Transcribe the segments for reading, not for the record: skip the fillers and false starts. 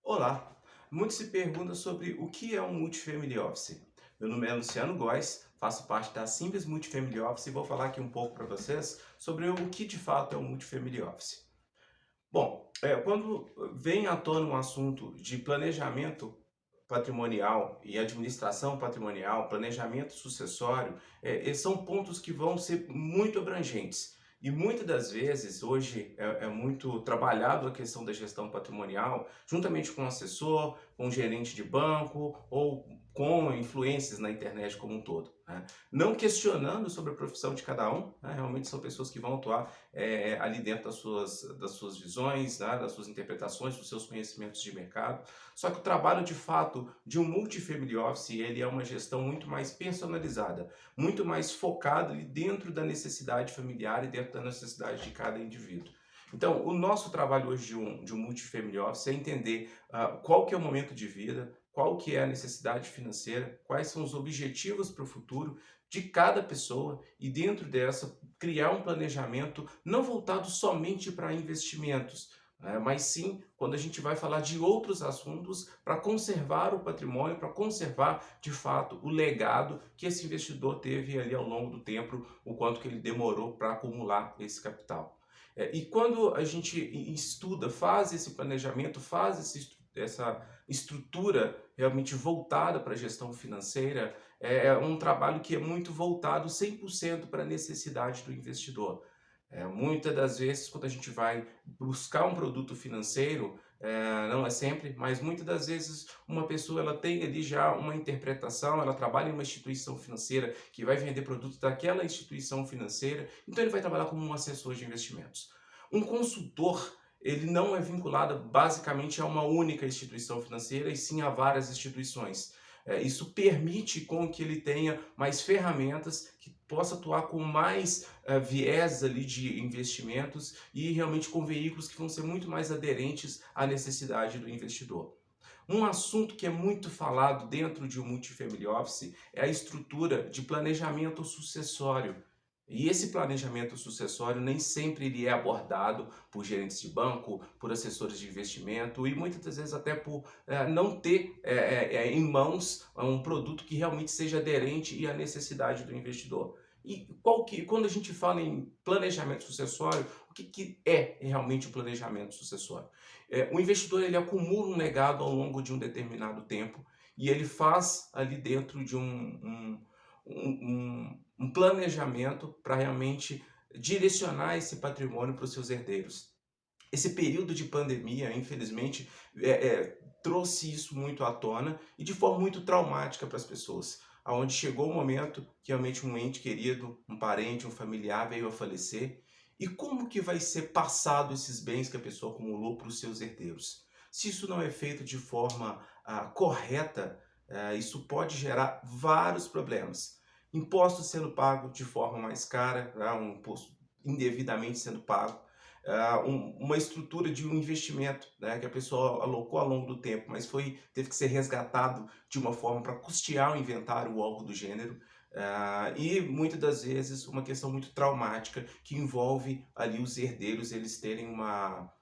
Olá! Muito se pergunta sobre o que é um Multifamily Office. Meu nome é Luciano Góes, faço parte da Simples Multifamily Office e vou falar aqui um pouco para vocês sobre o que de fato é um Multifamily Office. Bom, quando vem à tona um assunto de planejamento patrimonial e administração patrimonial, planejamento sucessório, esses são pontos que vão ser muito abrangentes. E muitas das vezes, hoje, é muito trabalhado a questão da gestão patrimonial, juntamente com o assessor, com o gerente de banco ou com influências na internet como um todo, né? Não questionando sobre a profissão de cada um, né? Realmente são pessoas que vão atuar ali dentro das suas visões, né? Das suas interpretações, dos seus conhecimentos de mercado. Só que o trabalho de fato de um multifamily office, ele é uma gestão muito mais personalizada, muito mais focada ali dentro da necessidade familiar e dentro da necessidade de cada indivíduo. Então, o nosso trabalho hoje de um multifamily office é entender qual que é o momento de vida, qual que é a necessidade financeira, quais são os objetivos para o futuro de cada pessoa e dentro dessa criar um planejamento não voltado somente para investimentos, mas sim quando a gente vai falar de outros assuntos para conservar o patrimônio, para conservar de fato o legado que esse investidor teve ali ao longo do tempo, o quanto que ele demorou para acumular esse capital. E quando a gente estuda, faz esse planejamento, faz essa estrutura realmente voltada para a gestão financeira, é um trabalho que é muito voltado 100% para a necessidade do investidor. Muitas das vezes, quando a gente vai buscar um produto financeiro, não é sempre, mas muitas das vezes uma pessoa ela tem ali já uma interpretação, ela trabalha em uma instituição financeira que vai vender produtos daquela instituição financeira, então ele vai trabalhar como um assessor de investimentos. Um consultor, ele não é vinculado basicamente a uma única instituição financeira e sim a várias instituições. Isso permite com que ele tenha mais ferramentas, que possa atuar com mais viés ali de investimentos e realmente com veículos que vão ser muito mais aderentes à necessidade do investidor. Um assunto que é muito falado dentro de um multifamily office é a estrutura de planejamento sucessório. E esse planejamento sucessório nem sempre ele é abordado por gerentes de banco, por assessores de investimento e muitas das vezes até por não ter em mãos um produto que realmente seja aderente e à necessidade do investidor. E quando a gente fala em planejamento sucessório, o que é realmente o planejamento sucessório? O investidor ele acumula um legado ao longo de um determinado tempo e ele faz ali dentro de um planejamento para realmente direcionar esse patrimônio para os seus herdeiros. Esse período de pandemia, infelizmente, trouxe isso muito à tona e de forma muito traumática para as pessoas, aonde chegou o momento que realmente um ente querido, um parente, um familiar veio a falecer. E como que vai ser passado esses bens que a pessoa acumulou para os seus herdeiros? Se isso não é feito de forma correta, isso pode gerar vários problemas. Impostos sendo pagos de forma mais cara, né, um imposto indevidamente sendo pago, uma estrutura de um investimento, né, que a pessoa alocou ao longo do tempo, mas teve que ser resgatado de uma forma para custear o inventário ou algo do gênero. E muitas das vezes uma questão muito traumática que envolve ali os herdeiros eles terem uma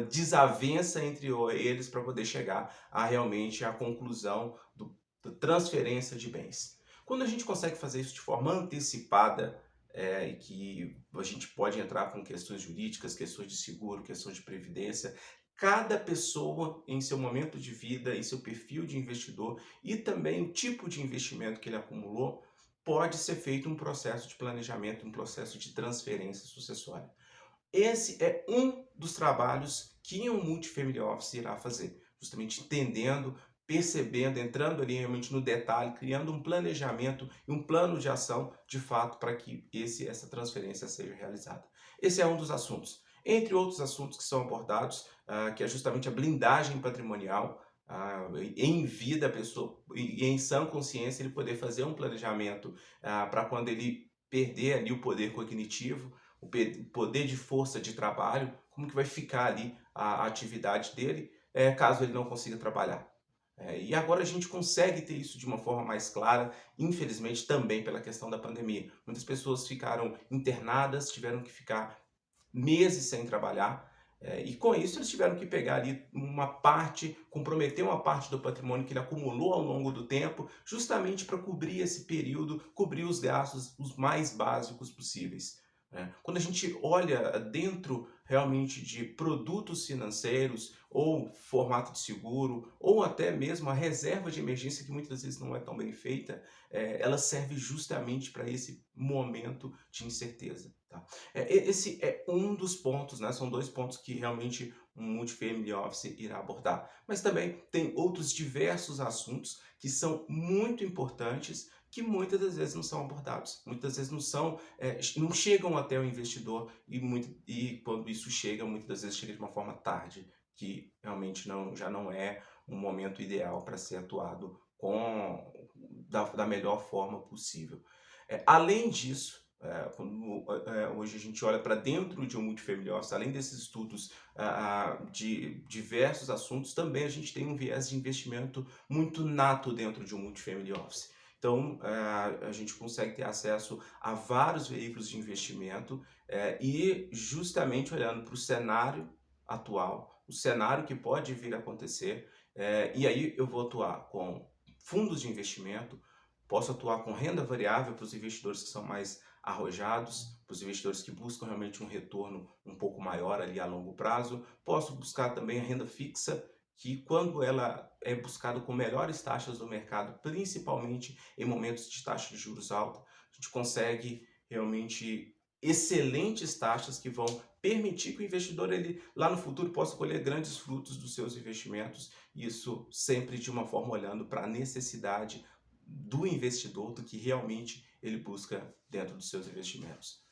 desavença entre eles para poder chegar a realmente a conclusão da transferência de bens. Quando a gente consegue fazer isso de forma antecipada, e que a gente pode entrar com questões jurídicas, questões de seguro, questões de previdência. Cada pessoa, em seu momento de vida, em seu perfil de investidor e também o tipo de investimento que ele acumulou, pode ser feito um processo de planejamento, um processo de transferência sucessória. Esse é um dos trabalhos que um multifamily office irá fazer, justamente entendendo, percebendo, entrando ali realmente no detalhe, criando um planejamento e um plano de ação, de fato, para que essa transferência seja realizada. Esse é um dos assuntos. Entre outros assuntos que são abordados, que é justamente a blindagem patrimonial, em vida a pessoa, e em sã consciência, ele poder fazer um planejamento para quando ele perder ali o poder cognitivo, o poder de força de trabalho, como que vai ficar ali a atividade dele, caso ele não consiga trabalhar. E agora a gente consegue ter isso de uma forma mais clara, infelizmente também pela questão da pandemia. Muitas pessoas ficaram internadas, tiveram que ficar meses sem trabalhar, E com isso eles tiveram que pegar ali uma parte, comprometer uma parte do patrimônio que ele acumulou ao longo do tempo, justamente para cobrir esse período, cobrir os gastos os mais básicos possíveis, né? Quando a gente olha dentro realmente de produtos financeiros, ou formato de seguro, ou até mesmo a reserva de emergência, que muitas vezes não é tão bem feita, ela serve justamente para esse momento de incerteza, tá? Esse é um dos pontos, né? São dois pontos que realmente um multifamily office irá abordar. Mas também tem outros diversos assuntos que são muito importantes, que muitas das vezes não são abordados. Muitas vezes não chegam até o investidor e quando isso chega, muitas das vezes chega de uma forma tarde, que realmente já não é um momento ideal para ser atuado da melhor forma possível. Além disso, hoje a gente olha para dentro de um multifamily office, além desses estudos de diversos assuntos, também a gente tem um viés de investimento muito nato dentro de um multifamily office. Então, a gente consegue ter acesso a vários veículos de investimento e justamente olhando para o cenário atual, o cenário que pode vir a acontecer, e aí eu vou atuar com fundos de investimento, posso atuar com renda variável para os investidores que são mais arrojados, para os investidores que buscam realmente um retorno um pouco maior ali a longo prazo. Posso buscar também a renda fixa, que quando ela é buscada com melhores taxas do mercado, principalmente em momentos de taxa de juros alta, a gente consegue realmente excelentes taxas que vão permitir que o investidor ele, lá no futuro possa colher grandes frutos dos seus investimentos, isso sempre de uma forma olhando para a necessidade do investidor, do que realmente ele busca dentro dos seus investimentos.